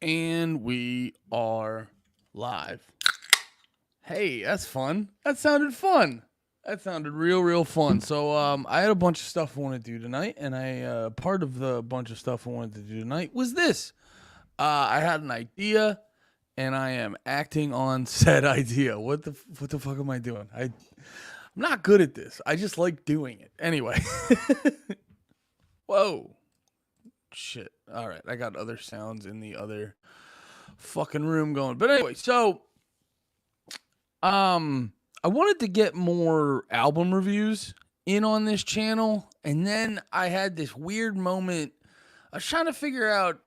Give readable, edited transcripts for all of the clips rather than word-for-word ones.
And we are live. Hey, that's fun. That sounded fun. That sounded real fun. So, I had a bunch of stuff I want to do tonight, and part of the bunch of stuff I wanted to do tonight was this. I had an idea, and I am acting on said idea. What the fuck am I doing? I'm not good at this. I just like doing it. Anyway. Whoa. Shit. All right, I got other sounds in the other fucking room going. But anyway, so I wanted to get more album reviews in on this channel, and then I had this weird moment. I was trying to figure out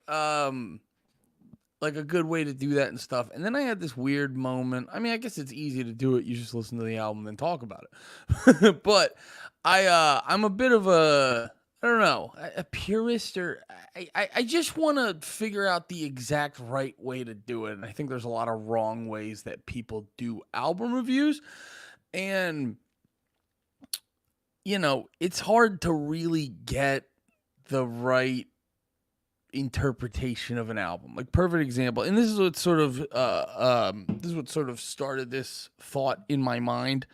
like a good way to do that and stuff. And then I had this weird moment. I mean, I guess it's easy to do it. You just listen to the album and talk about it. But I'm a bit of a, I don't know, a purist, or I just want to figure out the exact right way to do it. And I think there's a lot of wrong ways that people do album reviews. And, it's hard to really get the right interpretation of an album. Like, perfect example, and this is what sort of started this thought in my mind.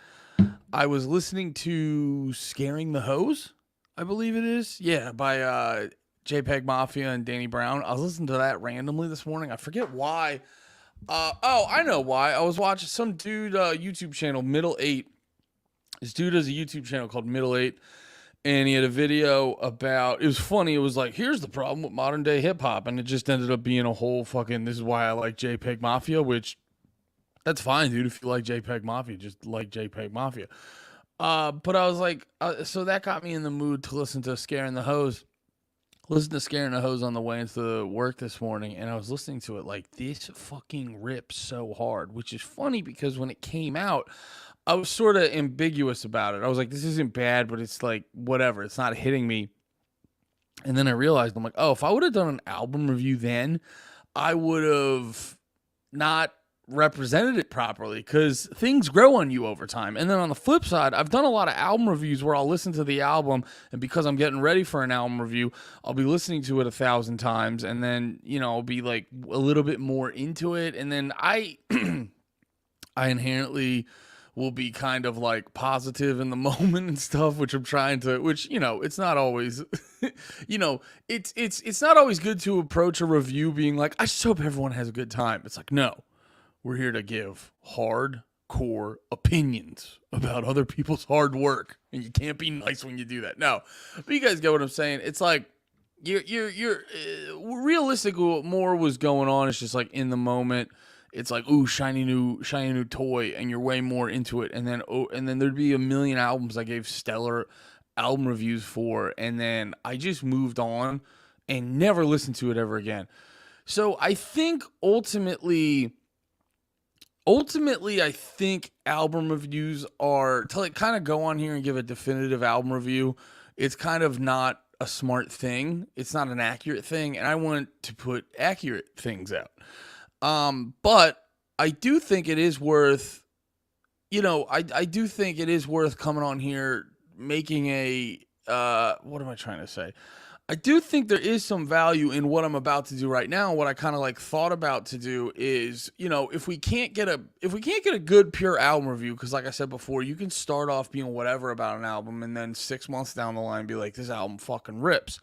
I was listening to Scaring the Hose, I believe it is. Yeah, by JPEG Mafia and Danny Brown. I was listening to that randomly this morning. I forget why. I know why. I was watching some dude YouTube channel, Middle 8. This dude has a YouTube channel called Middle 8, and he had a video about, it was funny. It was like, here's the problem with modern day hip hop, and it just ended up being a whole fucking, this is why I like JPEG Mafia, which, that's fine, dude. If you like JPEG Mafia, just like JPEG Mafia. But I was like, so that got me in the mood to listen to Scaring the Hose. Listen to Scaring the Hose on the way into work this morning, and I was listening to it like, this fucking rips so hard, which is funny because when it came out, I was sort of ambiguous about it. I was like, this isn't bad, but it's like, whatever. It's not hitting me. And then I realized, I'm like, oh, if I would have done an album review then, I would have not represented it properly, because things grow on you over time. And then on the flip side, I've done a lot of album reviews where I'll listen to the album, and because I'm getting ready for an album review, I'll be listening to it 1,000 times, and then, I'll be like a little bit more into it. And then I inherently will be kind of like positive in the moment and stuff, which I'm trying to, which, it's not always, it's not always good to approach a review being like, I just hope everyone has a good time. It's like, no, we're here to give hardcore opinions about other people's hard work, and you can't be nice when you do that. No, but you guys get what I'm saying. It's like, you're realistic. What more was going on? It's just like in the moment, it's like, ooh, shiny new toy, and you're way more into it. And then there'd be a million albums I gave stellar album reviews for, and then I just moved on and never listened to it ever again. So I think ultimately, I think album reviews are, to like kind of go on here and give a definitive album review, it's kind of not a smart thing. It's not an accurate thing, and I want to put accurate things out. But I do think it is worth, I do think it is worth coming on here, making what am I trying to say? I do think there is some value in what I'm about to do right now. What I kind of like thought about to do is, if we can't get a good pure album review, because like I said before, you can start off being whatever about an album, and then 6 months down the line be like, this album fucking rips.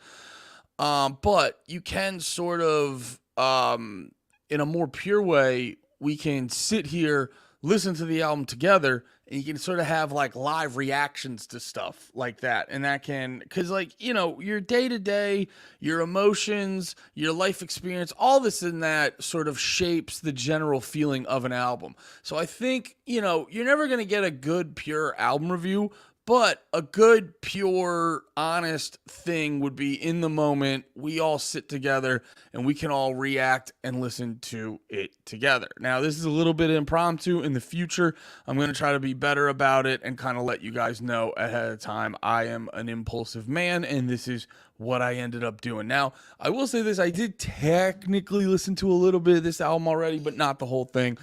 But you can sort of, in a more pure way, we can sit here, listen to the album together, and you can sort of have like live reactions to stuff like that. And that can, because like, your day to day, your emotions, your life experience, all this and that sort of shapes the general feeling of an album. So I think, you're never going to get a good pure album review, but a good, pure, honest thing would be in the moment, we all sit together and we can all react and listen to it together. Now, this is a little bit impromptu. In the future, I'm going to try to be better about it and kind of let you guys know ahead of time. I am an impulsive man, and this is what I ended up doing. Now, I will say this. I did technically listen to a little bit of this album already, but not the whole thing.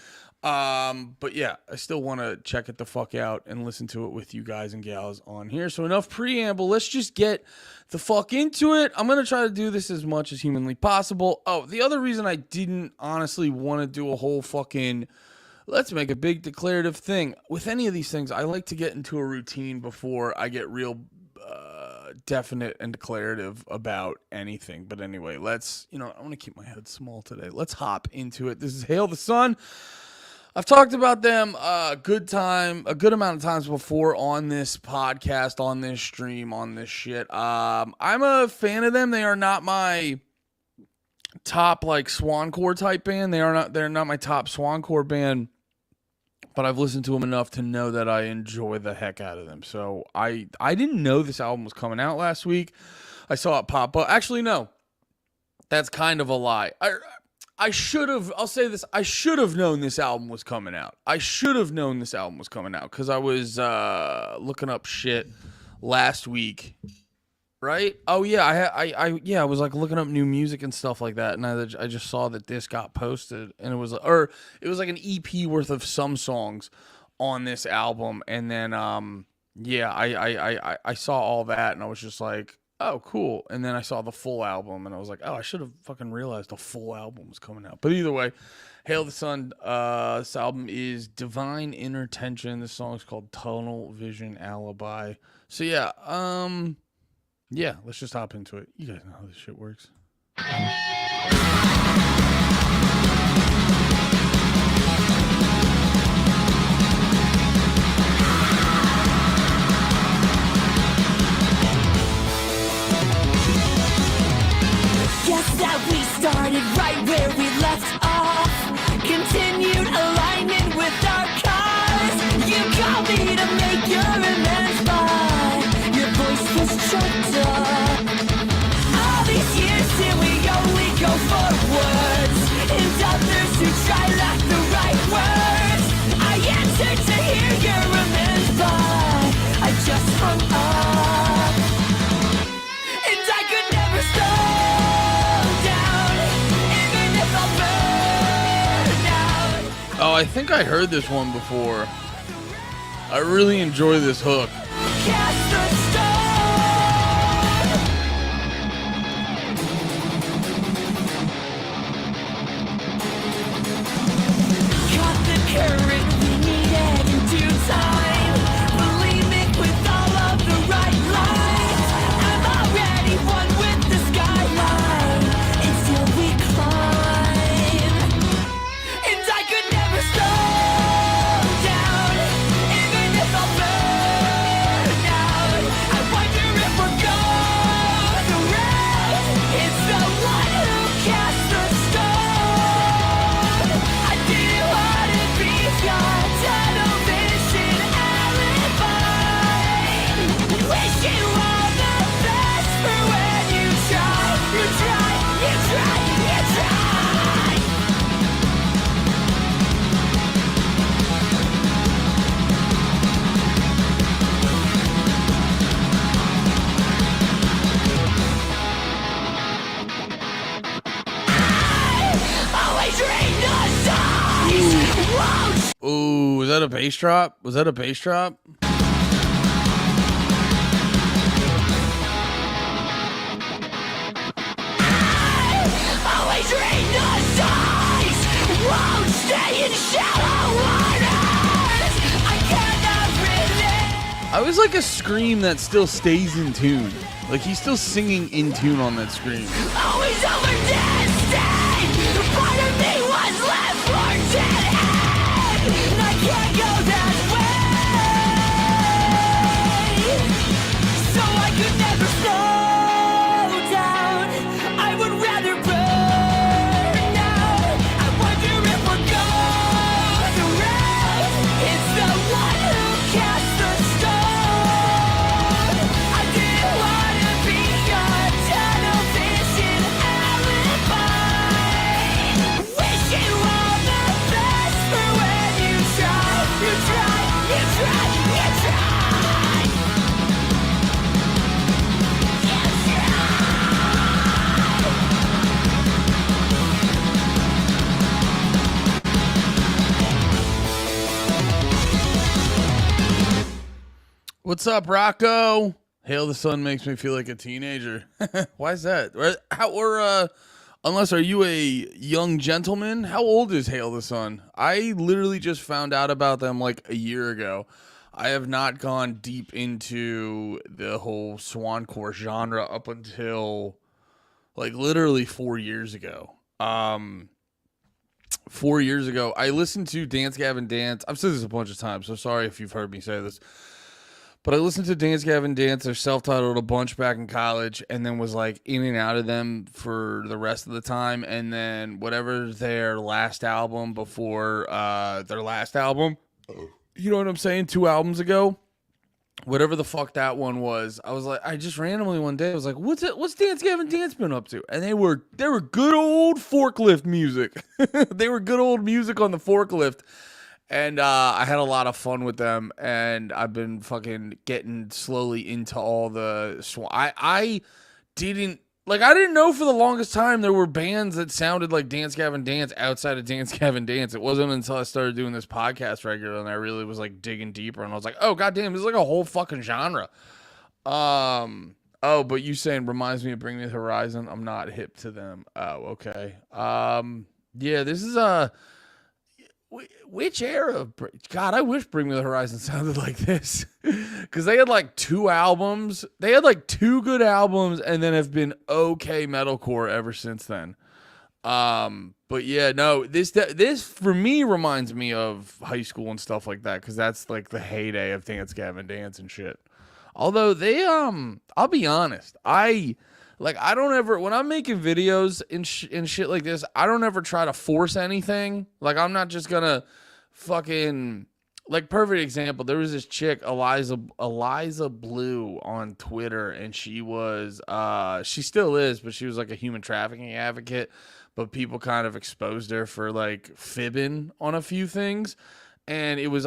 But yeah, I still want to check it the fuck out and listen to it with you guys and gals on here. So enough preamble. Let's just get the fuck into it. I'm going to try to do this as much as humanly possible. Oh, the other reason I didn't honestly want to do a whole fucking let's make a big declarative thing. With any of these things, I like to get into a routine before I get real definite and declarative about anything. But anyway, let's, I want to keep my head small today. Let's hop into it. This is Hail the Sun. I've talked about them a good amount of times before on this podcast, on this stream, on this shit. I'm a fan of them. They are not my top like Swancore type band. They're not my top Swancore band, but I've listened to them enough to know that I enjoy the heck out of them. So I didn't know this album was coming out last week. I saw it pop up. Actually, no, that's kind of a lie. I should have, I'll say this, I should have known this album was coming out. Because I was looking up shit last week, right? Oh, yeah, I was like looking up new music and stuff like that, and I just saw that this got posted, and it was like an EP worth of some songs on this album, and then, I saw all that, and I was just like, oh, cool. And then I saw the full album, and I was like, oh, I should have fucking realized the full album was coming out. But either way, Hail the Sun, this album is Divine Inner Tension. This song is called Tunnel Vision Alibi. So yeah, let's just hop into it. You guys know how this shit works. Guess that we started right where we left off. Continued alignment with our cause. You called me to make your amends, but your voice was choked up. All these years till we only go forwards, and others who try lack the right words. I answered to hear your amends, but I just hung up, and I could never stop. Oh, I think I heard this one before. I really enjoy this hook. Cast the stone. Caught the current we needed in due time. Bulimic with all of the right lines. I'm already one with the skyline, and still we climb. And I could never slow down, even if I burn out. I wonder if we're going around. It's the one who cast the stone. I didn't want to be your tunnel vision alibi. Wish you all the best for when you try. Always rain the size. Won't Ooh, was that a bass drop? always rain the size. Won't stay in shallow waters. I cannot relate. I was like a scream that still stays in tune. Like he's still singing in tune on that scream. Always overdestined. Part of me was left for dead end, and I can't go that way. So I could never slow down. I would rather burn out. I wonder if we're going around. It's the one who cast the stone. I didn't want to be your tunnel vision alibi. What's up, Rocco? Hail the Sun makes me feel like a teenager. Why is that? Unless are you a young gentleman? How old is Hail the Sun? I literally just found out about them like a year ago. I have not gone deep into the whole Swancore genre up until like literally 4 years ago. 4 years ago, I listened to Dance Gavin Dance. I've said this a bunch of times, so sorry if you've heard me say this. But I listened to Dance Gavin Dance, their self-titled, a bunch back in college, and then was like in and out of them for the rest of the time. And then whatever their last album before their last album, you know what I'm saying? 2 albums ago, whatever the fuck that one was, I was like, I just randomly one day I was like, what's Dance Gavin Dance been up to? And they were good old forklift music. They were good old music on the forklift. And I had a lot of fun with them, and I've been fucking getting slowly into all the I didn't know for the longest time there were bands that sounded like Dance Gavin Dance outside of Dance Gavin Dance. It wasn't until I started doing this podcast regularly and I really was like digging deeper, and I was like, oh goddamn, this is like a whole fucking genre. But you saying reminds me of Bring Me the Horizon. I'm not hip to them. Oh, okay. Yeah, this is which era? God, I wish Bring Me the Horizon sounded like this. Because they had like 2 albums. They had like 2 good albums and then have been okay metalcore ever since then. But yeah, no, this for me reminds me of high school and stuff like that. Because that's like the heyday of Dance Gavin Dance and shit. Although they, I'll be honest, I don't ever, when I'm making videos and shit like this, I don't ever try to force anything. Like, I'm not just gonna fucking, like, perfect example, there was this chick, Eliza Blue on Twitter, and she was, she still is, but she was like a human trafficking advocate, but people kind of exposed her for like fibbing on a few things. And it was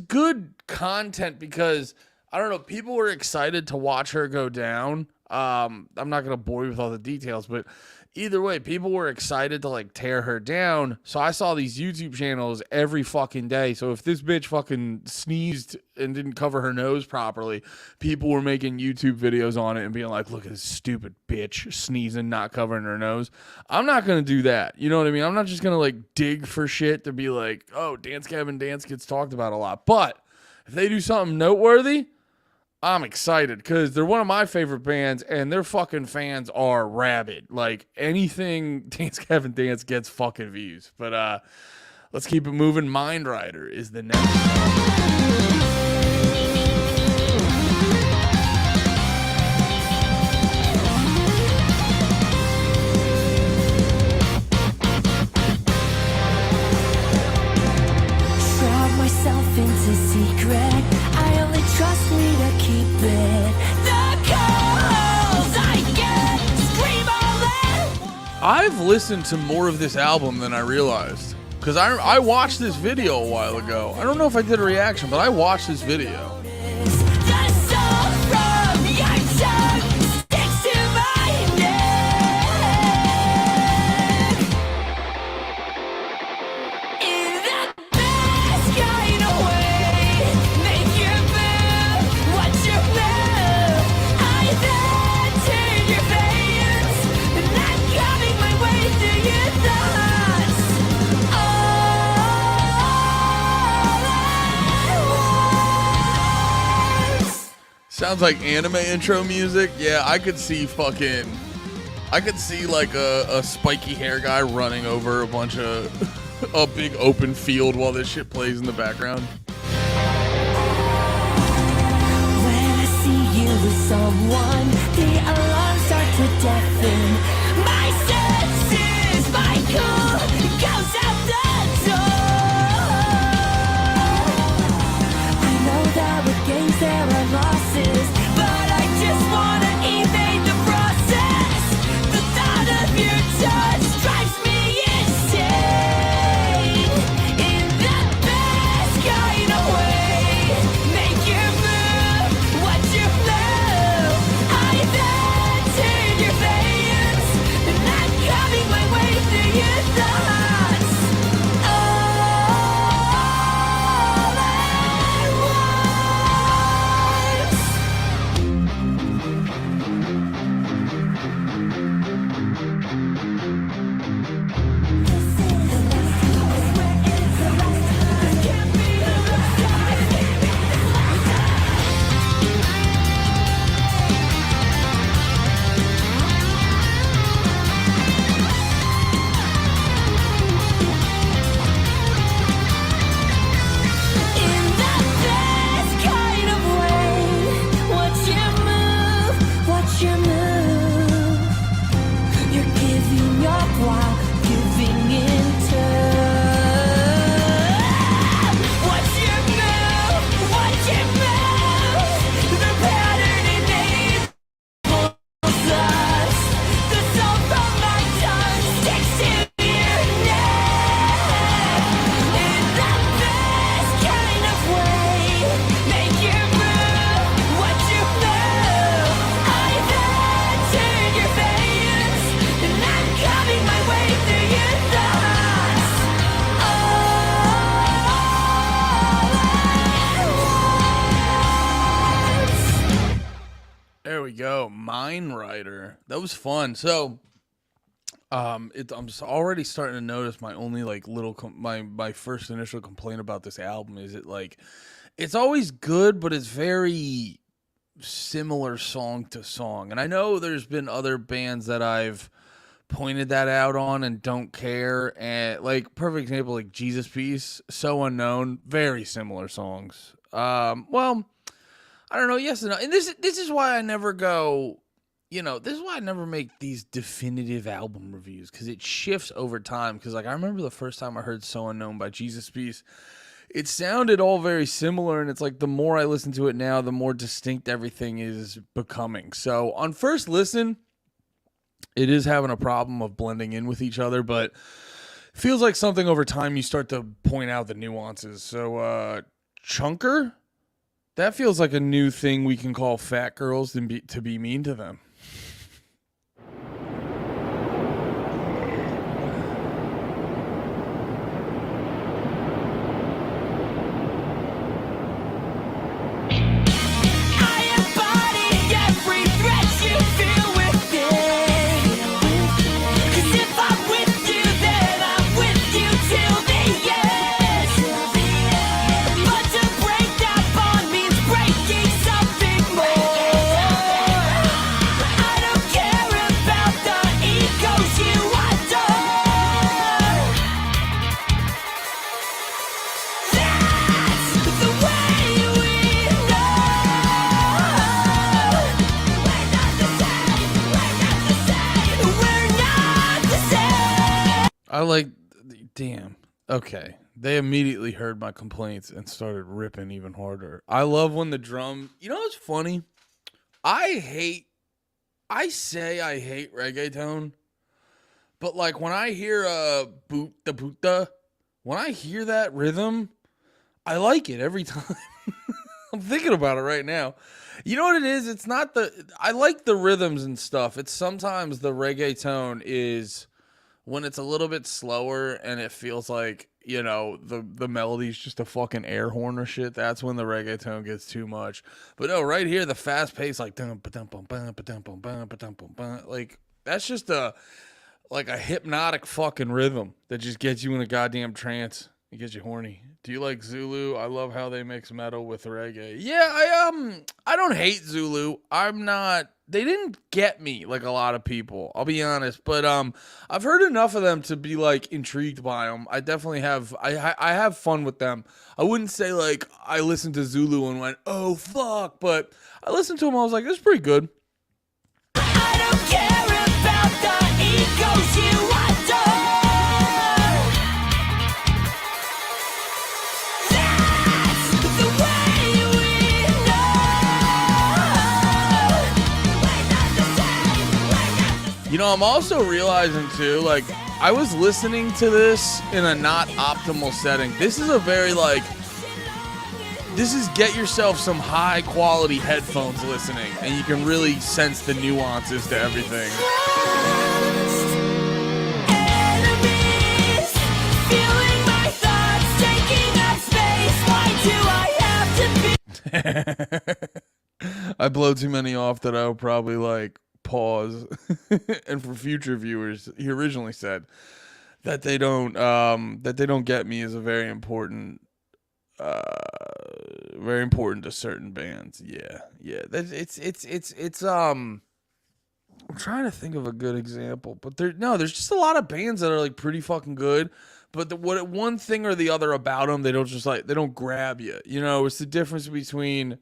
good content because, I don't know, people were excited to watch her go down. I'm not going to bore you with all the details, but either way, people were excited to like tear her down. So I saw these YouTube channels every fucking day. So if this bitch fucking sneezed and didn't cover her nose properly, people were making YouTube videos on it and being like, look at this stupid bitch sneezing, not covering her nose. I'm not going to do that. You know what I mean? I'm not just going to like dig for shit to be like, oh, Dance Gavin Dance gets talked about a lot. But if they do something noteworthy, I'm excited because they're one of my favorite bands and their fucking fans are rabid. Like anything Dance Gavin Dance gets fucking views. But let's keep it moving. Mind Rider is the next. Shroud myself into secret. I only trust me to keep it. The calls I get scream all at. I've listened to more of this album than I realized. Because I watched this video a while ago. I don't know if I did a reaction, but I watched this video. The soul from your tongue sticks to my neck. In the best kind of way, make your move. What's your move? I then turn your face, and I'm coming my way through your thoughts. All at once. Sounds like anime intro music. Yeah, I could see like a spiky hair guy running over a bunch of a big open field while this shit plays in the background. When I see you with someone, the alarms start to deafen. My senses, my cool goes out the door. I know that with games there are losses, but I just wanna evade the process. The thought of your touch drives me insane. In the best kind of way, make your move. What's your flow? I up while giving in turn. What's your move? What's your move? The pattern enables us. The soul from my tongue sticks to your neck. In the best kind of way. Make your move. What's your move? I've entered your veins, and I'm coming my way through your thoughts. There we go. Mine Rider. That was fun. So, I'm just already starting to notice my only like little my first initial complaint about this album is it's always good, but it's very similar song to song. And I know there's been other bands that I've pointed that out on and don't care. And like perfect example, like Jesus Piece, So Unknown, very similar songs. Well, I don't know. Yes and no. And this is why I never go. This is why I never make these definitive album reviews, because it shifts over time. Because like I remember the first time I heard So Unknown by Jesus Piece, it sounded all very similar, and it's like the more I listen to it now, the more distinct everything is becoming. So on first listen, it is having a problem of blending in with each other, but feels like something over time you start to point out the nuances. So Chunker, that feels like a new thing we can call fat girls to be mean to them. I embody every threat you feel within. 'Cause if I'm with you, then I'm with you till the end. But to break that bond means breaking something more. I don't care about the egos you adore. That's the way we know. We're not the same. We're not the same. We're not the same. I like, damn. Okay. They immediately heard my complaints and started ripping even harder. I love when the drum, what's funny? I say I hate reggaeton, but like when I hear boota, when I hear that rhythm, I like it every time. I'm thinking about it right now. You know what it is? It's not I like the rhythms and stuff. It's sometimes the reggaeton is when it's a little bit slower and it feels like, the melody's just a fucking air horn or shit. That's when the reggaeton gets too much. But no, right here, the fast pace, like, like, that's just a hypnotic fucking rhythm that just gets you in a goddamn trance. It gets you horny. Do you like Zulu? I love how they mix metal with reggae. Yeah, I don't hate Zulu. They didn't get me like a lot of people, I'll be honest. But I've heard enough of them to be like intrigued by them. I definitely have. I have fun with them. I wouldn't say like I listened to Zulu and went, oh fuck, but I listened to them. I was like, this is pretty good. I don't care about the egos you adore. That's the way we know. We're not the same. We're not the same. I'm also realizing too, like, I was listening to this in a not optimal setting. This is a very this is get yourself some high quality headphones listening, and you can really sense the nuances to everything. Enemies, feeling my thoughts taking up space. Why do I have to be? I blow too many off that I'll probably like pause. And for future viewers, he originally said that they don't get me is a very important to certain bands. Yeah. It's I'm trying to think of a good example, but there's just a lot of bands that are like pretty fucking good, but one thing or the other about them, they don't grab you. It's the difference between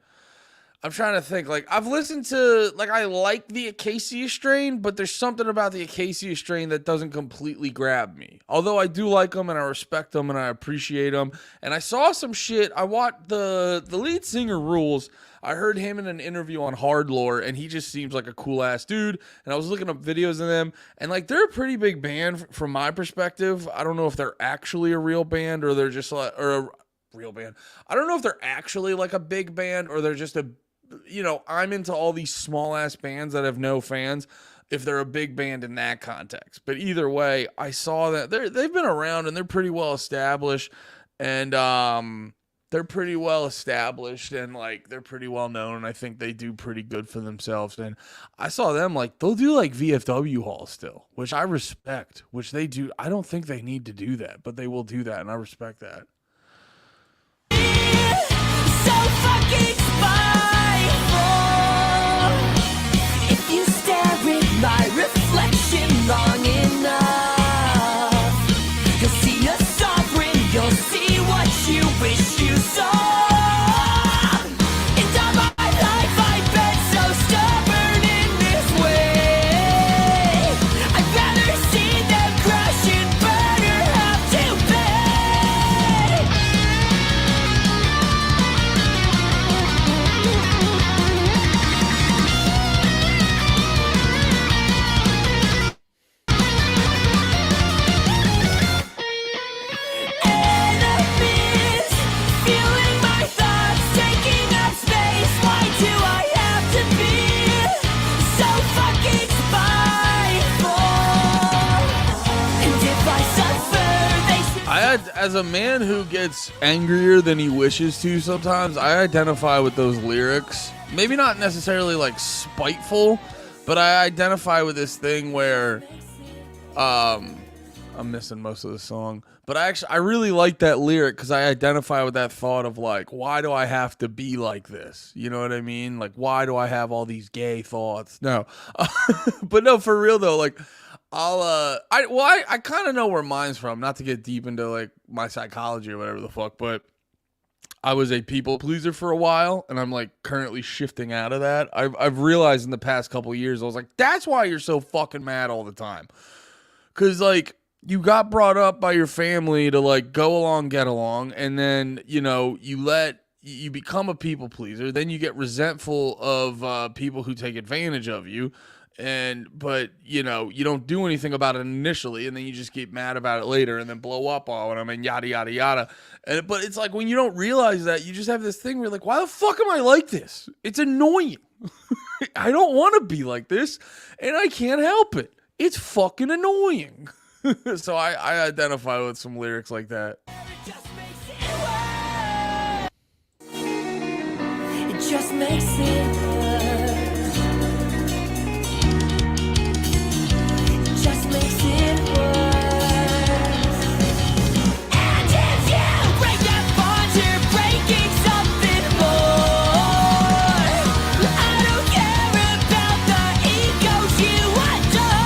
I'm trying to think. Like, I've listened to, like, I like the Acacia Strain, but there's something about the Acacia Strain that doesn't completely grab me. Although I do like them and I respect them and I appreciate them. And I saw some shit. I watched the lead singer Rules. I heard him in an interview on Hard Lore, and he just seems like a cool ass dude. And I was looking up videos of them, and like they're a pretty big band from my perspective. I don't know if they're actually a real band or they're just like a real band. I don't know if they're actually like a big band or they're just a, you know, I'm into all these small ass bands that have no fans if they're a big band in that context. But either way, I saw that they've been around and they're pretty well established, and they're pretty well established and like they're pretty well known, and I think they do pretty good for themselves. And I saw them, like, they'll do like VFW halls still, which I respect, which they do. I don't think they need to do that, but they will do that, and I respect that. So fucking spiteful. If you stare at my reflection long enough, you'll see a sovereign, you'll see what you wish you saw. And all my life I've been so stubborn in this way. I'd rather see them crash and burn or have to pay. Enemies, feeling my thoughts, taking up space. Why do I have to be so fucking spiteful? And if I suffer, they should. As a man who gets angrier than he wishes to sometimes, I identify with those lyrics. Maybe not necessarily like spiteful, but I identify with this thing where I'm missing most of the song, but I really like that lyric because I identify with that thought of like, why do I have to be like this? You know what I mean? Like, why do I have all these gay thoughts? No, but no, for real though, like I kind of know where mine's from, not to get deep into like my psychology or whatever the fuck, but I was a people pleaser for a while, and I'm like currently shifting out of that. I've realized in the past couple of years, I was like, that's why you're so fucking mad all the time. Cause like you got brought up by your family to like go along, get along, and then you know you become a people pleaser. Then you get resentful of people who take advantage of you, but you know you don't do anything about it initially, and then you just get mad about it later, and then blow up on them, and yada yada yada. But it's like when you don't realize that, you just have this thing where you're like, why the fuck am I like this? It's annoying. I don't want to be like this, and I can't help it. It's fucking annoying. So I identify with some lyrics like that. It just makes it worse. It just makes it worse. It just makes it worse. And if you break that bond, you're breaking something more. I don't care about the egos you adore.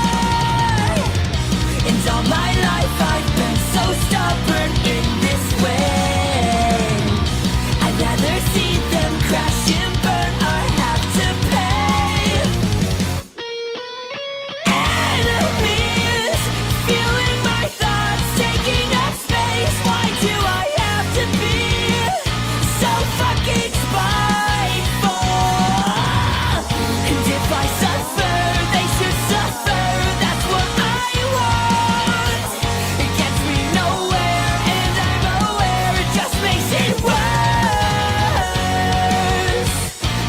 And all my life I've been so stubborn in this way. I'd rather see them crash and burn or have to pay. Enemies, feeling my thoughts, taking up space. Why do I have to be so fucking spiteful? And if I suffer, they should suffer. That's what I want. It gets me nowhere, and I'm aware it just makes it worse.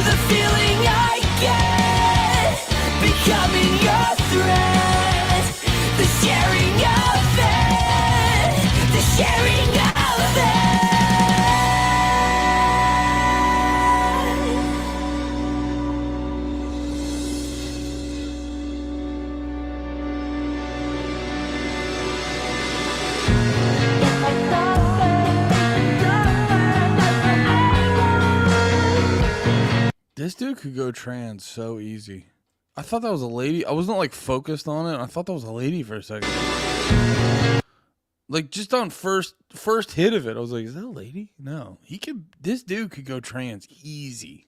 The feeling I get, becoming your threat. The sharing of it, the sharing of it. This dude could go trans so easy. I thought that was a lady. I wasn't like focused on it. I thought that was a lady for a second. Like just on first hit of it, I was like, is that a lady? No. This dude could go trans easy.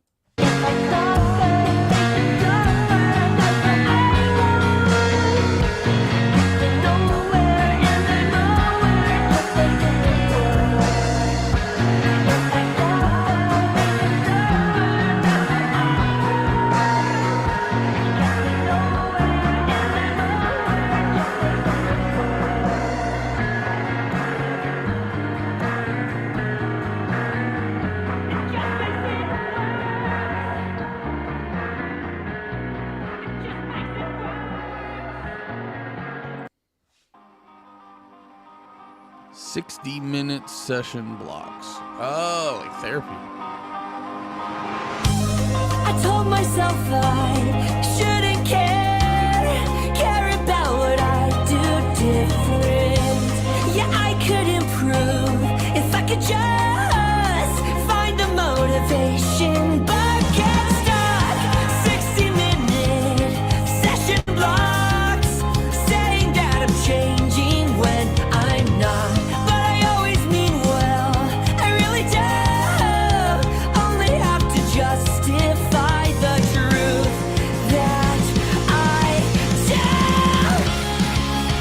60-minute session blocks. Oh, like therapy. I told myself I shouldn't care about what I do different. Yeah, I could improve if I could just find the motivation, but get stuck. 60-minute session blocks, saying that I'm changing when I'm not. But I always mean well, I really do. Only have to justify the truth that I do.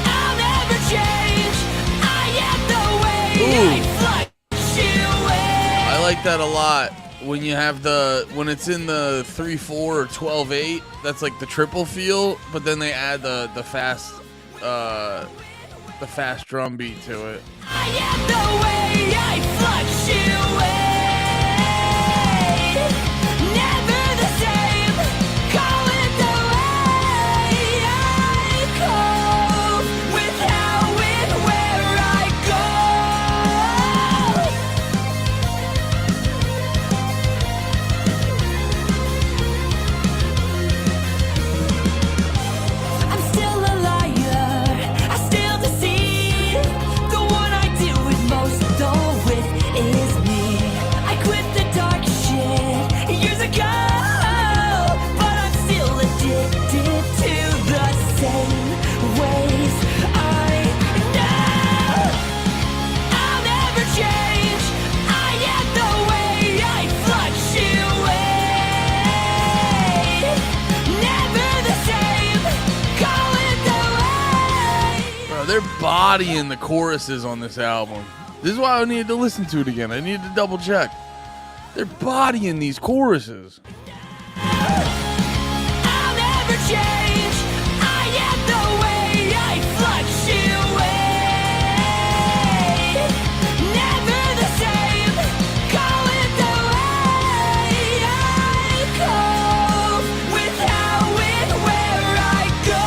I'll never change. I am the way I fluctuate. I like that a lot. When you have when it's in the 3/4 or 12/8, that's like the triple feel, but then they add the fast drum beat to it. I am the way I fluctuate. Never the same. Call it the way I cope with how and where I go. I'm still a liar. I still deceive. The one I deal with most, though, with is me. I quit the dark shit years ago, but I'm still addicted to the same ways. I know I'll never change. I am the way I fluctuate. Never the same. Call it the way. Bro, they're bodying the choruses on this album. This is why I needed to listen to it again. I needed to double check. They're bodying these choruses. I'll never change. I am the way I fluctuate. Never the same. Call it the way I cope with how and where I go.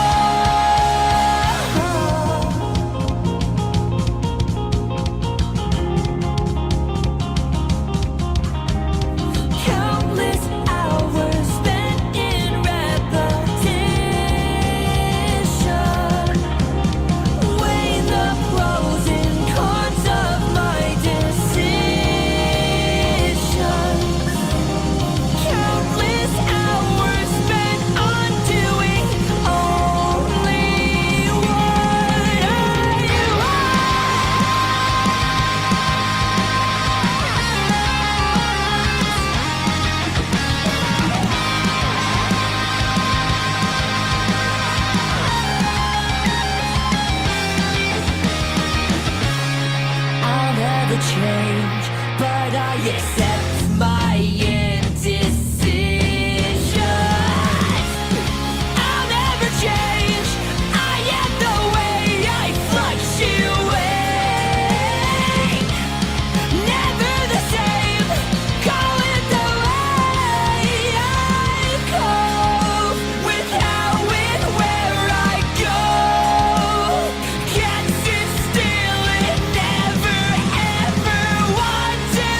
Countless hours spent in repetition. Weigh the pros and cons of my decisions. Countless hours spent on doing only what I I'll never change, but I accept my indecision. I'll never change. I am the way I fluctuate. Never the same. Call it the way I cope with how and where I go. Can't sit still and never ever want to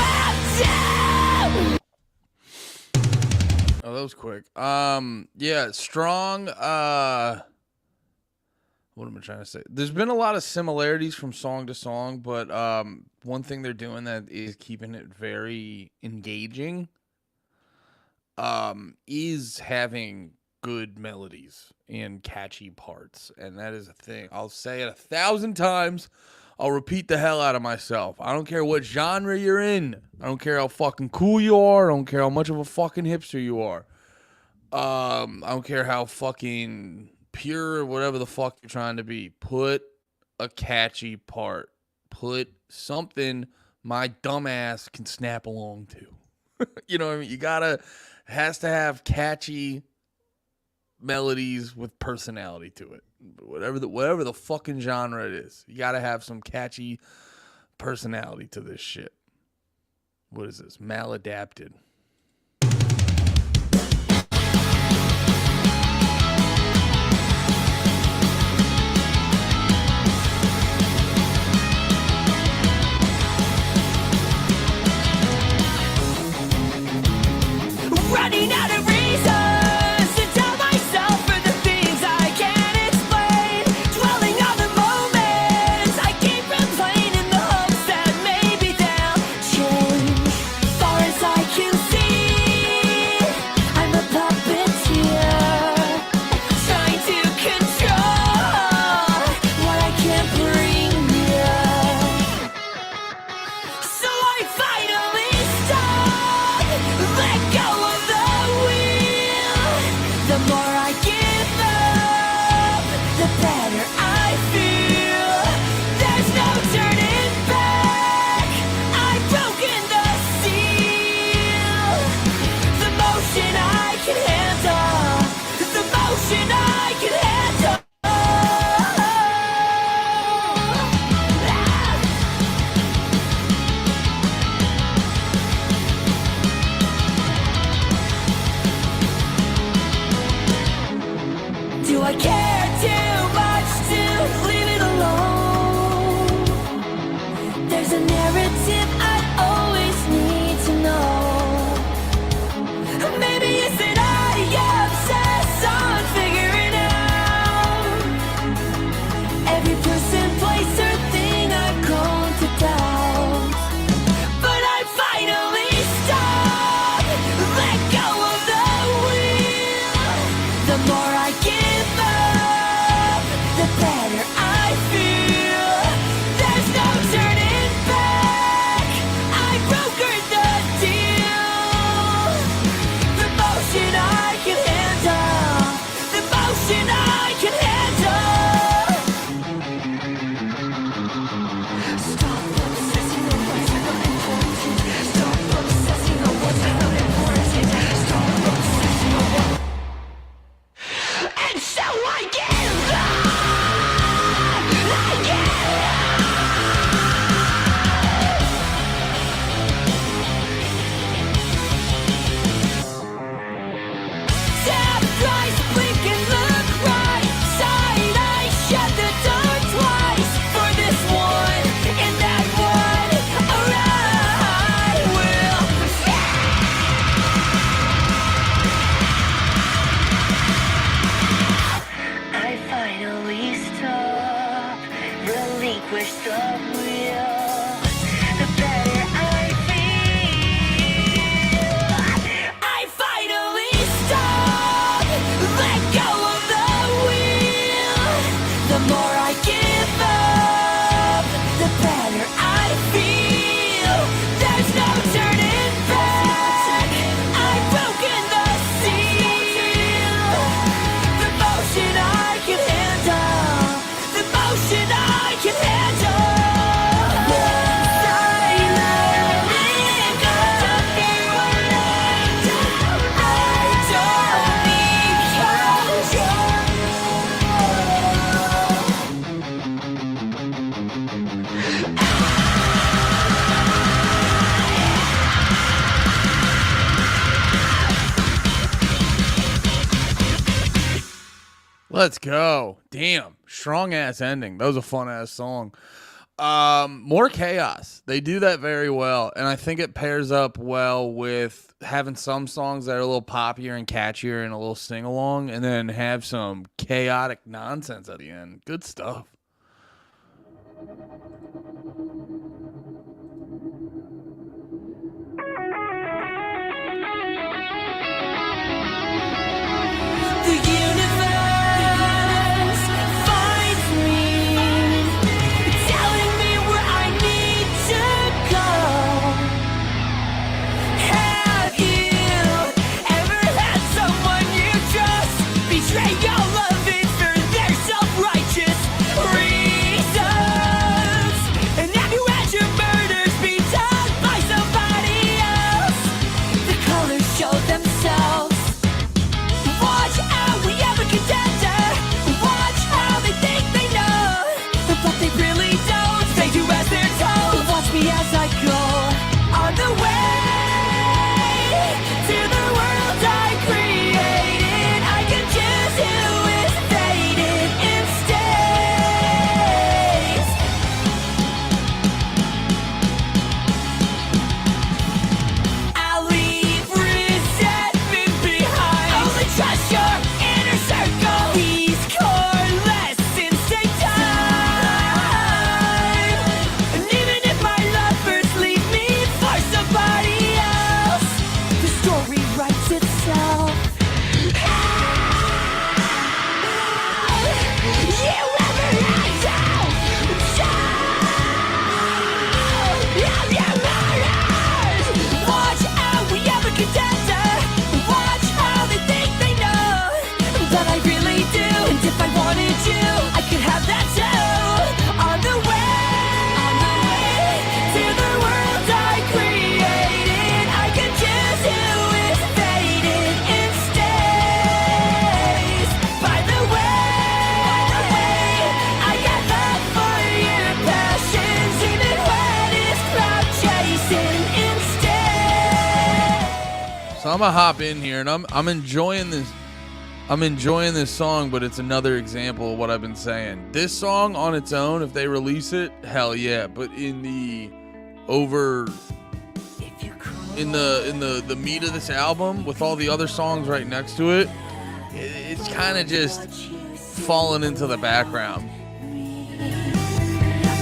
have to. Oh, that was quick. Yeah, strong. What am I trying to say? There's been a lot of similarities from song to song, but one thing they're doing that is keeping it very engaging is having good melodies and catchy parts. And that is a thing. I'll say it 1,000 times. I'll repeat the hell out of myself. I don't care what genre you're in. I don't care how fucking cool you are. I don't care how much of a fucking hipster you are. I don't care how fucking pure or whatever the fuck you're trying to be. Put a catchy part. Put something my dumbass can snap along to. You know what I mean? Has to have catchy melodies with personality to it. Whatever the fucking genre it is, you gotta have some catchy personality to this shit. What is this? Maladapted. Running out of reasons to tell myself for the things I can't explain. Dwelling on the moments I keep replaying in the hopes that maybe they'll change. Far as I can see, I'm a puppeteer, trying to control what I can't bring near. So I finally stop, let go of the wheel. The more I give up, the better I feel. There's no turning back, I've broken the seal. The motion I can handle, the motion I can handle. Do I care too much to leave it alone? There's a narrative I always need to know. Maybe it's that I obsess on figuring out every person, place, or thing I've grown to doubt. But I finally stop, let go of the wheel. The more I give up, the better I feel. There's no turning back, I've brokered the deal. The motion I can handle, the motion I can handle. Stop obsessing on what's not important. Stop obsessing on what's not important. Stop obsessing on what. And so I give up. I give up. Tap twice, blink and look right side. I shut the door twice for this one and that one. Or I will I finally stop, relinquish the wheel. The better I feel. I finally stop, let go of the wheel. The more I give up, the better I feel. There's no turning back, I've broken the seal. The motion I can handle, the motion I can handle. Let's go. Damn. Strong ass ending. That was a fun ass song. More chaos. They do that very well. And I think it pairs up well with having some songs that are a little poppier and catchier and a little sing along, and then have some chaotic nonsense at the end. Good stuff. The I'm gonna hop in here, and I'm enjoying this. I'm enjoying this song, but it's another example of what I've been saying. This song on its own, if they release it, hell yeah. But in the meat of this album, with all the other songs right next to it, it's kind of just falling into the background.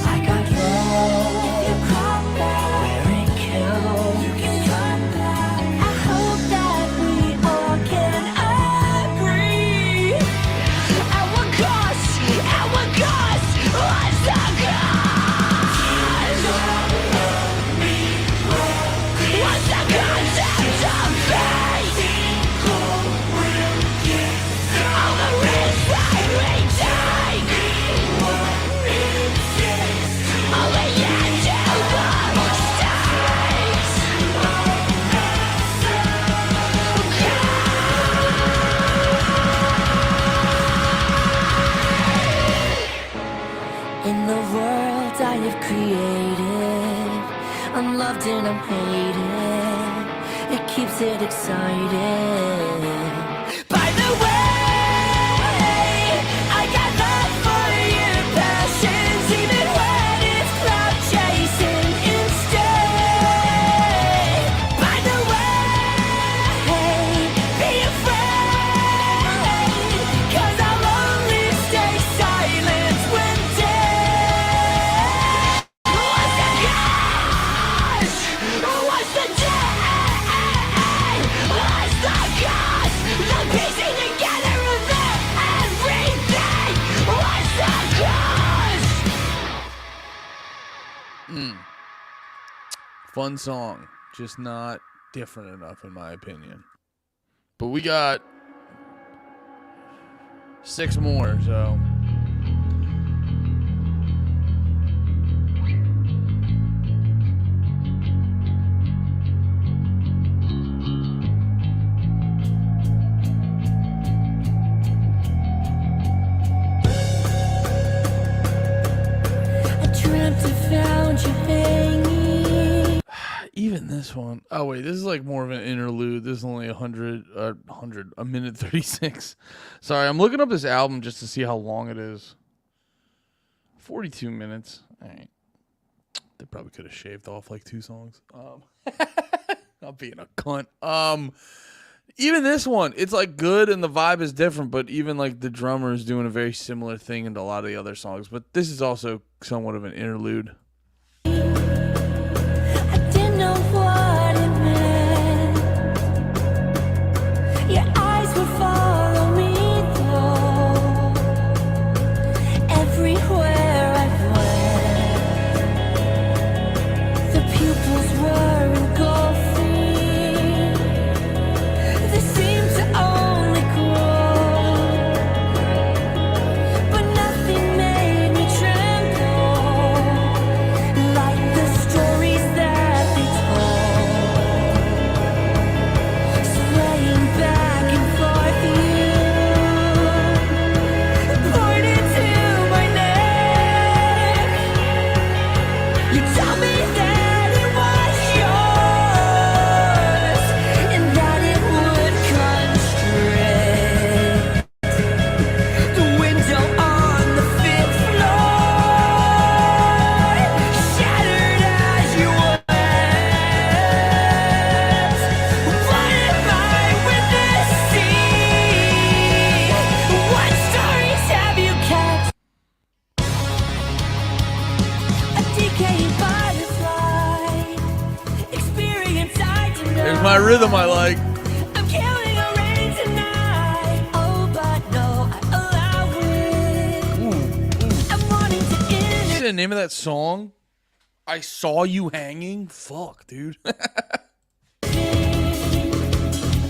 I got love, you come back, where it kills. You can come back. I hope that we all can agree. Our cause, what's the cause? What's the concept of fate? All the risks that we take. All the end to the stakes. In the world I have created, I'm loved and I'm hated. It keeps it excited. By the way, I got love for your passions, even when it's cloud chasing instead. By the way, be afraid, 'cause I'll only stay silent when dead. What's the cause? What's the day? What's the cause? The piecing together of everything. What's the cause? Fun song, just not different enough in my opinion. But we got 6 more, so I dreamt I found you hanging. even this one. Oh wait, this is like more of an interlude. This is only a minute 36. Sorry, I'm looking up this album just to see how long it is. 42 minutes. All right. They probably could have shaved off like 2 songs. I'm being a cunt. Even this one, it's like good and the vibe is different, but even like the drummer is doing a very similar thing into a lot of the other songs. But this is also somewhat of an interlude. I didn't know what it meant. Your eyes would follow me though. Everywhere I went, the pupils were engulfing. They seemed to only grow, but nothing made me tremble like the stories that they told, swaying back and forth. You poured into my neck. You told me that it was yours and that it would constrict. The window on the 5th floor shattered as you wept. What am I witnessing? What stories have you kept? A decaying butterfly experience I deny. There's my rhythm I like. I'm killing a rain tonight. Oh, but no, I allow it. I'm wanting to end See the name of that song? I Saw You Hanging? Fuck, dude.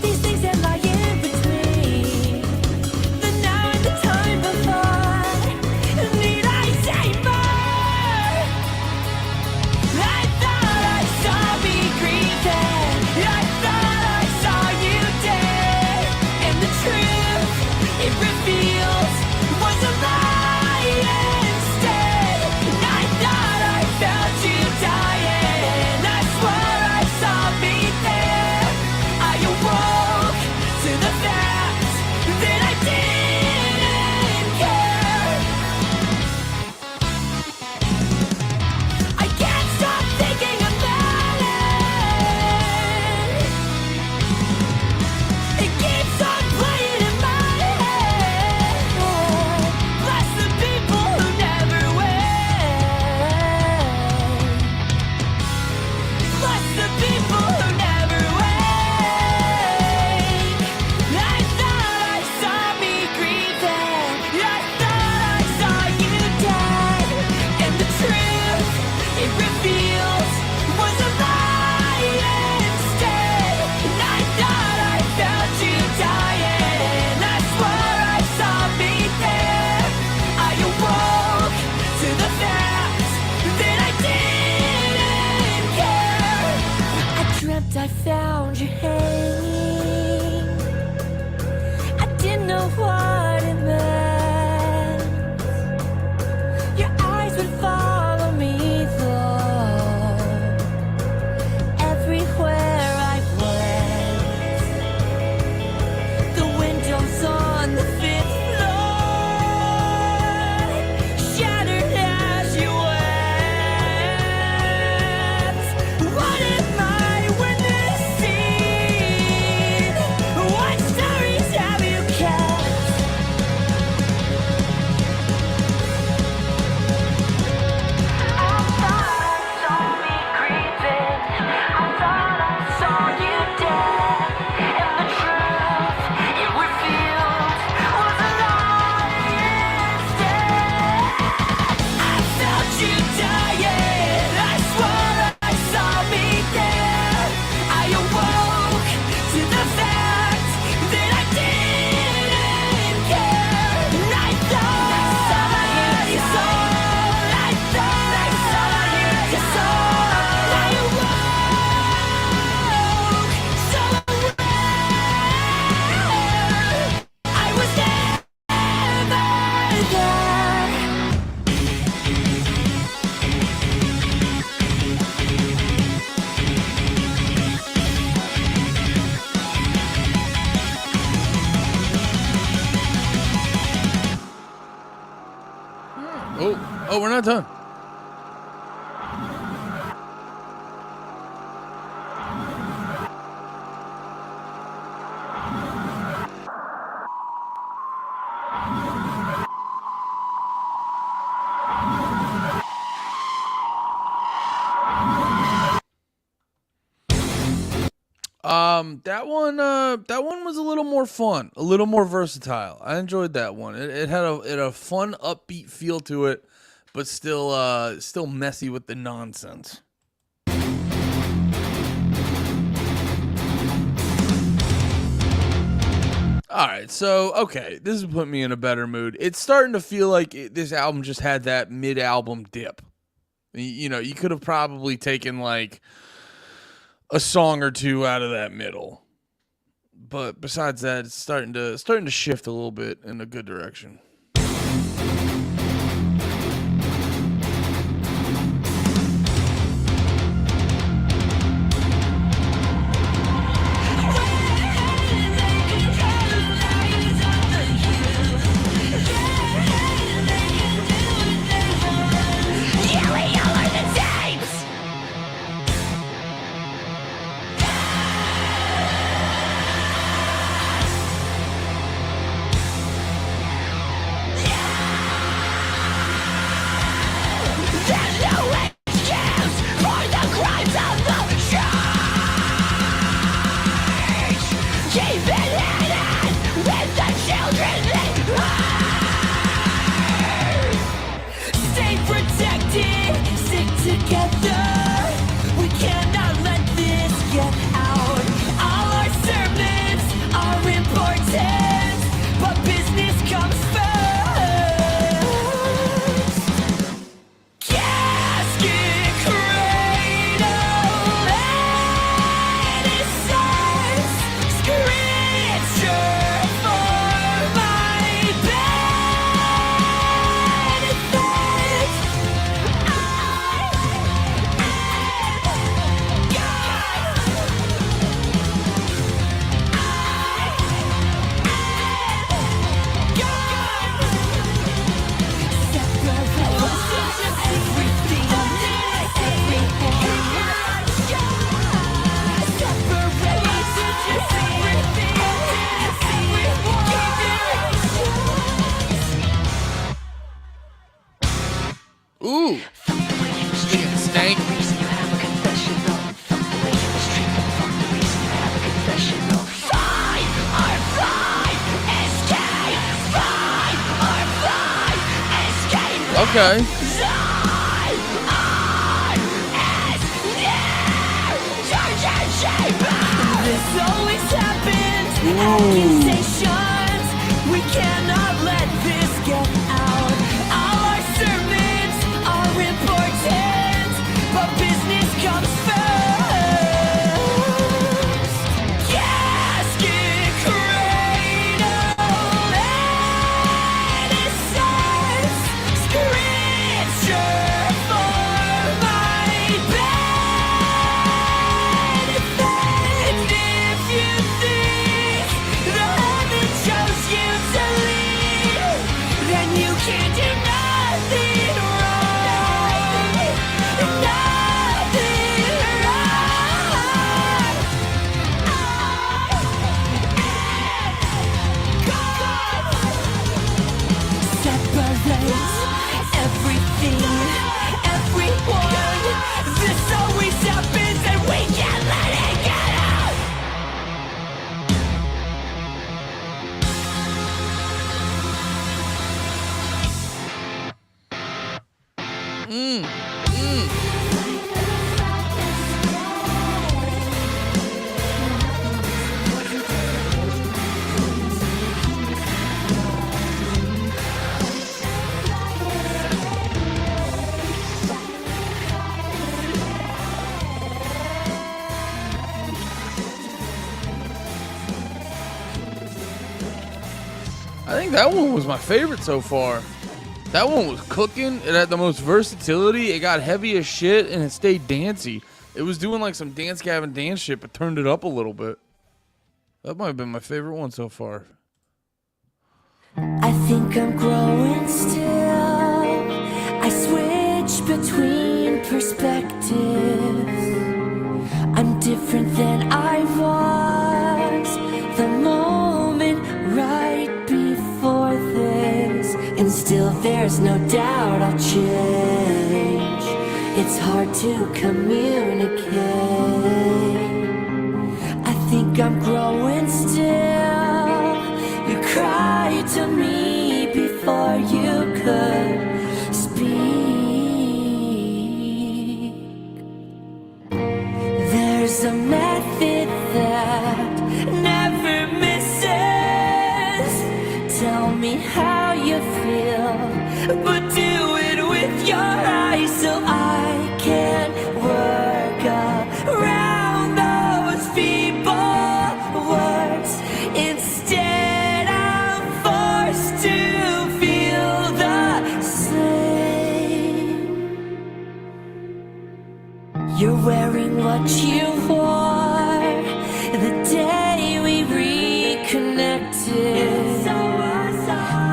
these things that lie in between the now and the time before. Need I say more? I thought I saw me grieving. I thought I saw you dead. And the truth it reveals was a lie instead. I thought I felt you dying. I swore I saw Oh, we're not done. That one was a little more fun, a little more versatile. I enjoyed that one. It had a fun, upbeat feel to it, but still messy with the nonsense. All right, so okay, this is putting me in a better mood. It's starting to feel like this album just had that mid-album dip. You know, you could have probably taken like a song or two out of that middle. But besides that, it's starting to shift a little bit in a good direction. Ooh. Stank. Okay. This always happens. Accusations. We cannot let this get out. All our sermons are important, but business comes first. Casket cradle, innocence, scripture for my benefit. And if you think the heaven chose you to lead, then you can't do nothing wrong. Nothing wrong. Separate everything, everyone. This always happens and we can't let it get out. I think that one was my favorite so far. That one was cooking. It had the most versatility. It got heavy as shit and it stayed dancey. It was doing like some Dance Gavin Dance shit, but turned it up a little bit. That might have been my favorite one so far. I think I'm growing still. there's no doubt I'll change. It's hard to communicate. I think I'm growing still. You cried to me before you could speak. There's a method that never misses. Tell me how you feel, but do it with your eyes so I can work around those feeble words. Instead, I'm forced to feel the same. You're wearing what you wore the day we reconnected.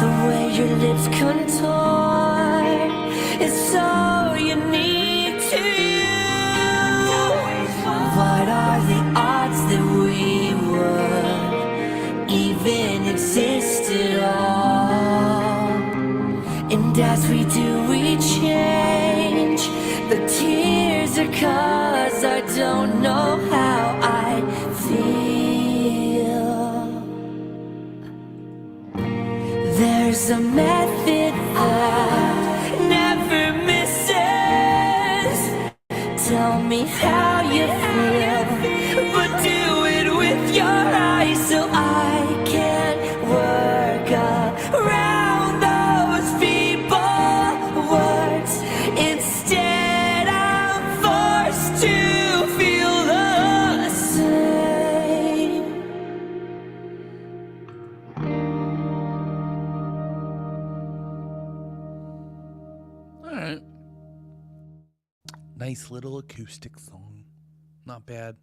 The way your lips contort is so unique to you. What are the odds that we would even exist at all? And as we do, we change. The tears are 'cause I don't know how I feel. There's a method that never misses. Tell me how you feel, but do it with your eyes so I can work around those feeble words. Instead, I'm forced to feel the same. All right. Nice little acoustic song. Not bad.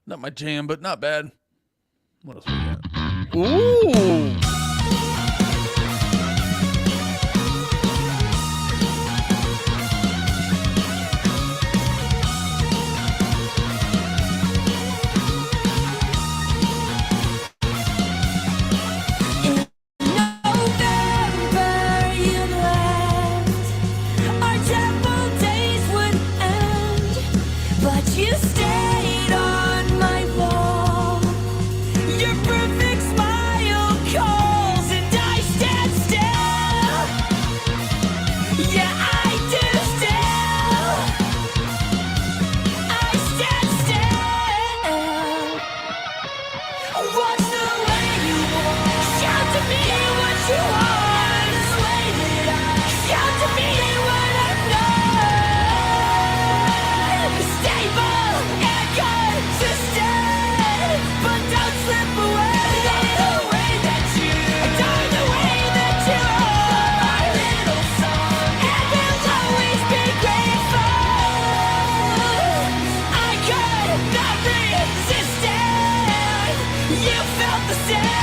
Not my jam, but not bad. What else we got? Ooh. November you left. Our temple days would end, but you stayed on my wall. Your perfect smile calls and I stand still. Yeah, I do still. I stand still. Watch the way you walk. Shout to me what you want. This way that I shout to me what I know. Stable and consistent, but don't slip away. Love the way that you, adore the way that you are. My little song, and will always be grateful. I could not resist it. You felt the same.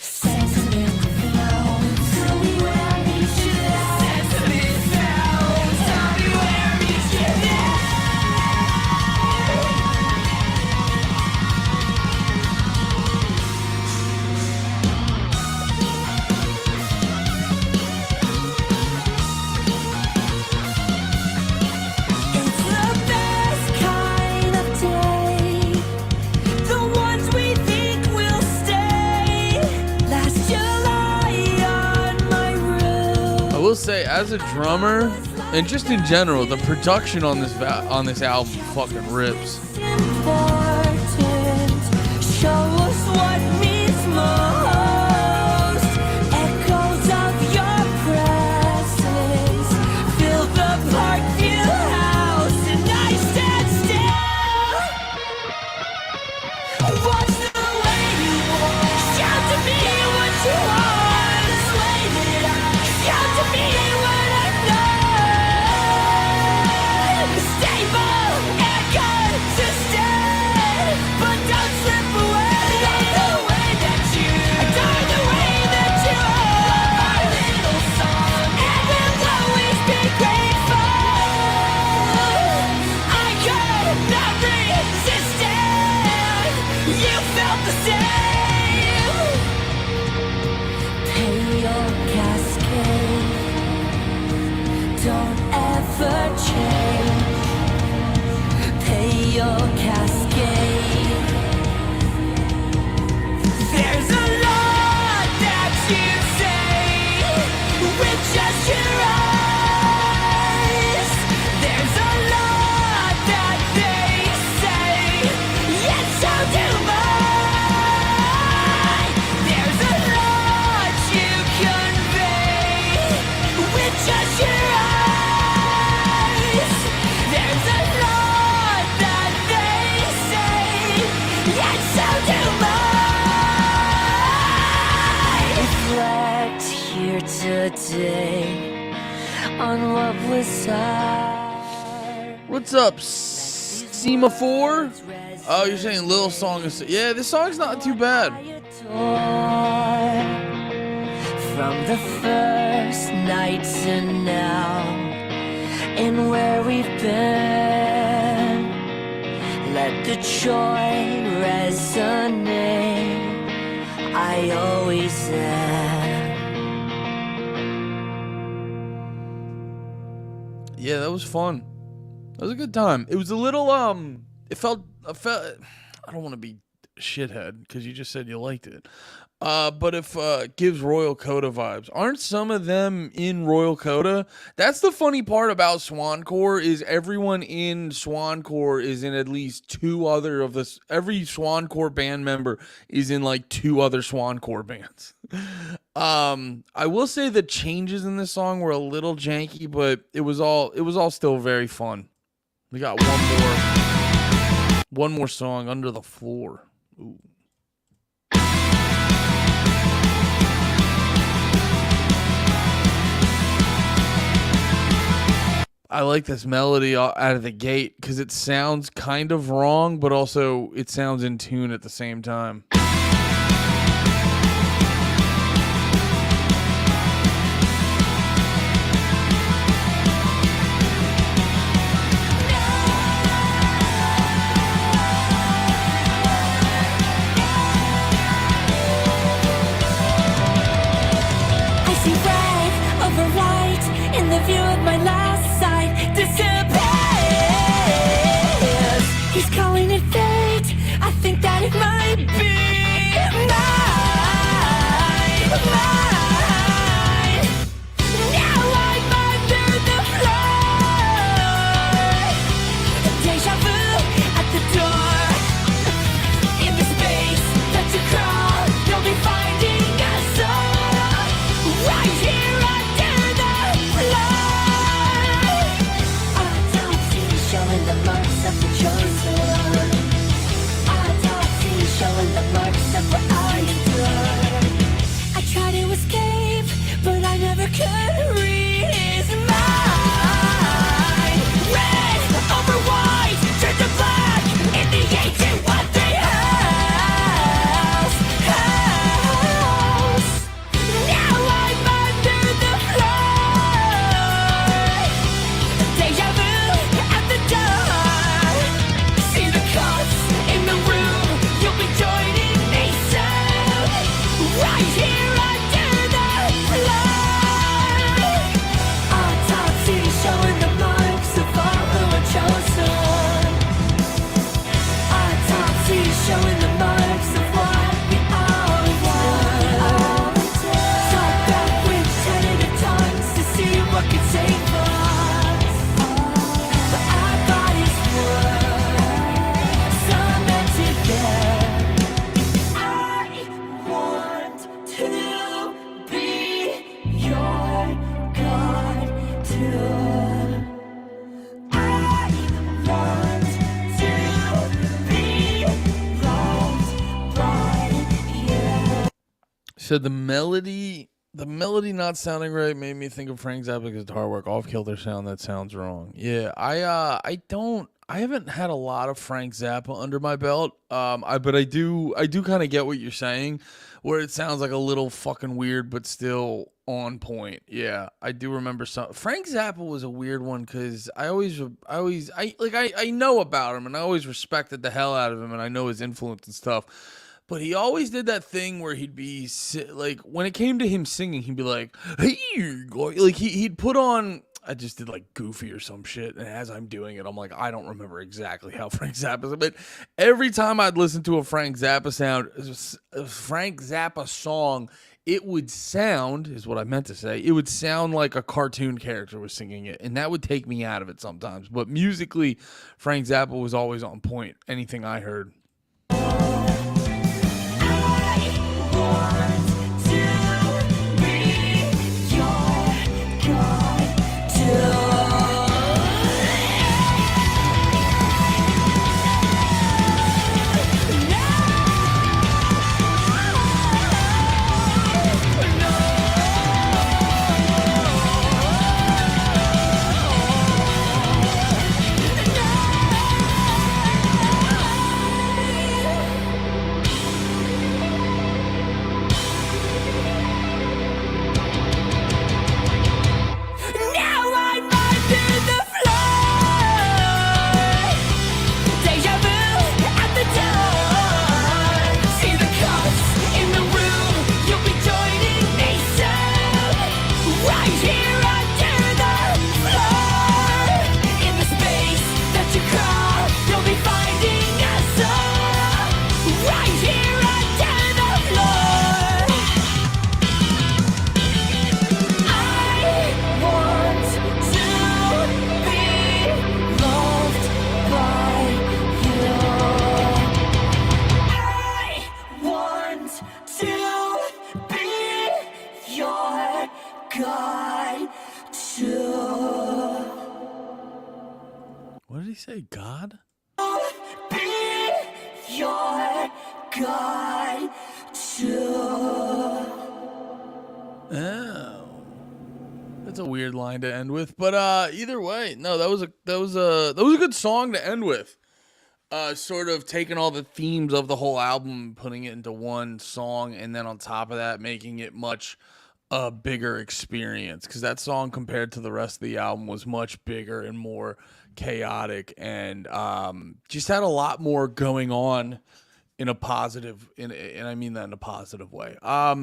Sentiment flows. Tell me where I need you. Sentiment flows. Tell me where I need you. It's the best kind of day. The ones we think will stay. Last July on my roof. I will say, as a drummer, and just in general, the production on this album fucking rips. Important. Show us what means most. Echoes of your presence fill the Parkview house, and I stand still. Watch the way you walk. Shout to me what you want. This way that I shout to me what I know. Stable and consistent. reflect here today on what was ours. What's up, Semaphore? Oh, you're saying Lil Song is... Yeah, this song's not too bad. From the first night to now, and where we've been, let the joy resonate. I always am. Yeah, that was fun. That was a good time. It was a little it felt I don't want to be a shithead because you just said you liked it. But if gives Royal Coda vibes. Aren't some of them in Royal Coda? That's the funny part about Swancore is everyone in Swancore is in at least two other of this. Every Swancore band member is in like two other Swancore bands. I will say the changes in this song were a little janky, but it was all still very fun. We got one more song, Under the Floor. Ooh. I like this melody out of the gate because it sounds kind of wrong, but also it sounds in tune at the same time. I see red over white in the view of my last sight disappears. He's calling it fate. I think that it might be mine. Now I'm under the floor. Deja vu at the door. In the space that you crawl, you'll be finding us all right here under the floor. Autopsy showing the marks of the chosen. Autopsy showing the marks of what I endured. I tried to escape, but I never could read his mind. Red over white, turned to black in the ancient what they house. Now I'm under the floor. Deja vu at the door. See the cuts in the room. You'll be joining me soon. Right here under the floor. Autopsy showing the marks of all who are chosen. Autopsy showing the marks of what we all want. Talk back with tentative tongues to see what could save us. But our bodies were cemented there. I want to be your God too. I want to be loved by you. So the melody not sounding right made me think of Frank Zappa's guitar work. Off Kilter sound that sounds wrong. Yeah, I haven't had a lot of Frank Zappa under my belt. But I do kind of get what you're saying, where it sounds like a little fucking weird, but still on point. Yeah, I do remember some. Frank Zappa was a weird one because I know about him and I always respected the hell out of him and I know his influence and stuff. But he always did that thing where he'd be like, when it came to him singing, he'd be like, "Hey, like he'd put on." I just did like Goofy or some shit, and as I'm doing it, I'm like, I don't remember exactly how Frank Zappa. But every time I'd listen to a Frank Zappa song, it would sound, is what I meant to say, it would sound like a cartoon character was singing it, and that would take me out of it sometimes. But musically, Frank Zappa was always on point. Anything I heard. your God too. What did he say? God? Be your God too. Oh. That's a weird line to end with, but either way, no, that was a good song to end with. Sort of taking all the themes of the whole album, putting it into one song, and then on top of that, making it much a bigger experience. Because that song, compared to the rest of the album, was much bigger and more chaotic, and just had a lot more going on in a positive, and I mean that in a positive way.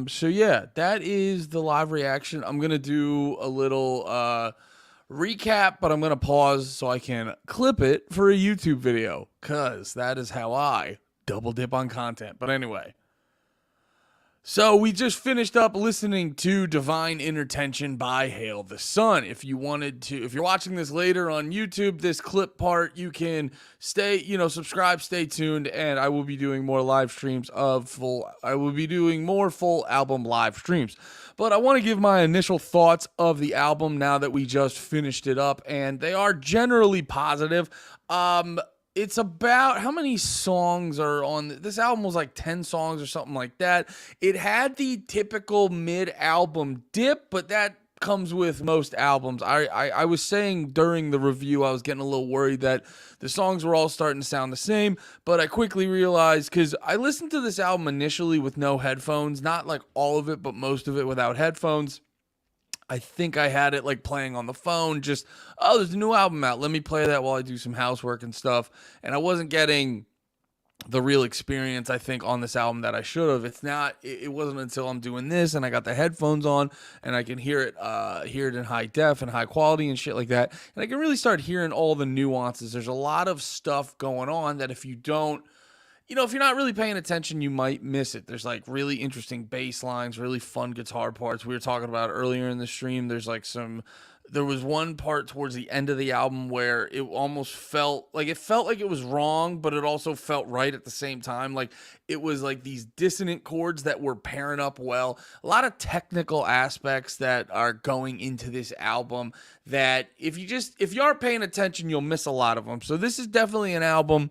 So yeah, that is the live reaction. I'm gonna do a little recap, but I'm gonna pause so I can clip it for a YouTube video, cause that is how I double dip on content. But anyway, so we just finished up listening to Divine Intertention by Hail the Sun. If you're watching this later on YouTube, this clip part, you can subscribe, stay tuned, and I will be doing more live streams I will be doing more full album live streams. But I want to give my initial thoughts of the album now that we just finished it up, and they are generally positive. It's about how many songs are on this album. Was like 10 songs or something like that. It had the typical mid-album dip, but that comes with most albums. I was saying during the review, I was getting a little worried that the songs were all starting to sound the same, but I quickly realized, because I listened to this album initially with no headphones, not like all of it, but most of it without headphones. I think I had it like playing on the phone, just, oh, there's a new album out, let me play that while I do some housework and stuff. And I wasn't getting the real experience, I think, on this album that I should have. It wasn't until I'm doing this and I got the headphones on and I can hear it in high def and high quality and shit like that. And I can really start hearing all the nuances. There's a lot of stuff going on that if you're not really paying attention, you might miss it. There's like really interesting bass lines, really fun guitar parts. We were talking about earlier in the stream. There was one part towards the end of the album where it almost felt like it was wrong, but it also felt right at the same time. Like it was like these dissonant chords that were pairing up well. A lot of technical aspects that are going into this album that if you aren't paying attention, you'll miss a lot of them. So this is definitely an album.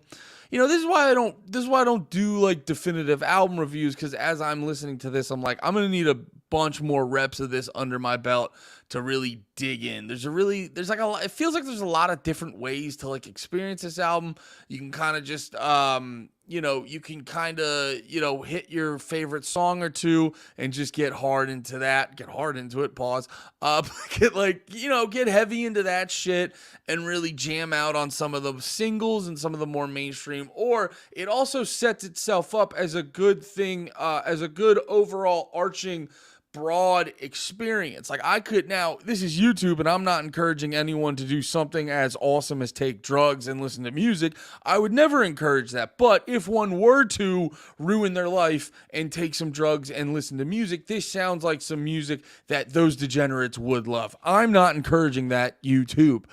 This is why I don't do like definitive album reviews, because as I'm listening to this, I'm like, I'm going to need a bunch more reps of this under my belt to really dig in. It feels like there's a lot of different ways to like experience this album. You can kind of just, hit your favorite song or two and just get hard into it, pause, get heavy into that shit and really jam out on some of the singles and some of the more mainstream, or it also sets itself up as a good thing, as a good overall arching broad experience. Like this is YouTube and I'm not encouraging anyone to do something as awesome as take drugs and listen to music. I would never encourage that. But if one were to ruin their life and take some drugs and listen to music, this sounds like some music that those degenerates would love. I'm not encouraging that, YouTube.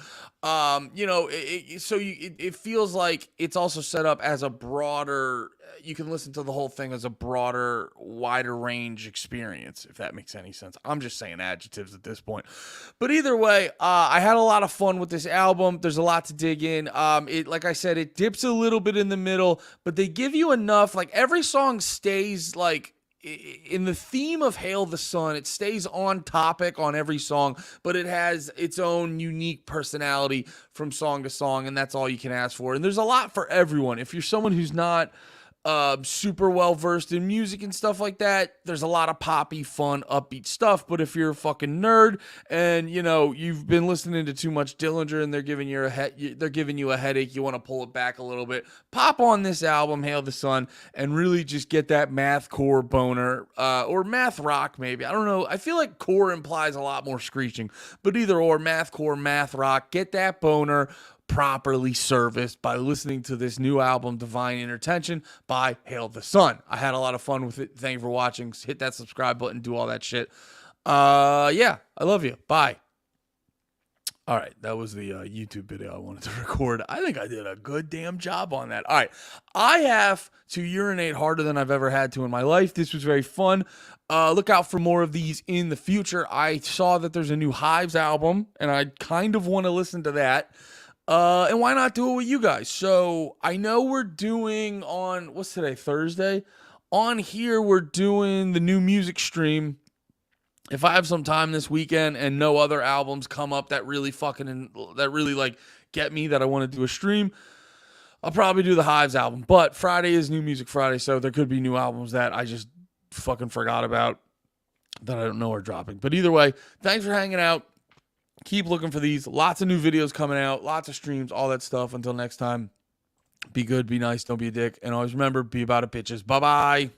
It feels like it's also set up as a broader, you can listen to the whole thing as a broader, wider range experience, if that makes any sense. I'm just saying adjectives at this point. But either way, I had a lot of fun with this album. There's a lot to dig in. Like I said, it dips a little bit in the middle, but they give you enough, like every song stays like, in the theme of Hail the Sun, it stays on topic on every song, but it has its own unique personality from song to song, and that's all you can ask for. And there's a lot for everyone. If you're someone who's not super well versed in music and stuff like that, there's a lot of poppy, fun, upbeat stuff. But if you're a fucking nerd and you've been listening to too much Dillinger and they're giving you a headache, you want to pull it back a little bit, pop on this album, Hail the Sun, and really just get that mathcore boner, or math rock maybe. I don't know. I feel like core implies a lot more screeching, but either or, mathcore, math rock, get that boner properly serviced by listening to this new album, Divine Intertention by Hail the Sun. I had a lot of fun with it. Thank you for watching. Hit that subscribe button, do all that shit. I love you. Bye. All right, that was the YouTube video I wanted to record. I think I did a good damn job on that. All right, I have to urinate harder than I've ever had to in my life. This was very fun. Look out for more of these in the future. I saw that there's a new Hives album, and I kind of want to listen to that. And why not do it with you guys? So I know we're doing on, what's today, Thursday? On here, we're doing the new music stream. If I have some time this weekend and no other albums come up that really like get me that I want to do a stream, I'll probably do the Hives album. But Friday is New Music Friday, so there could be new albums that I just fucking forgot about that I don't know are dropping. But either way, thanks for hanging out. Keep looking for these. Lots of new videos coming out, lots of streams, all that stuff. Until next time, be good, be nice, don't be a dick. And always remember, be about it, bitches. Bye-bye.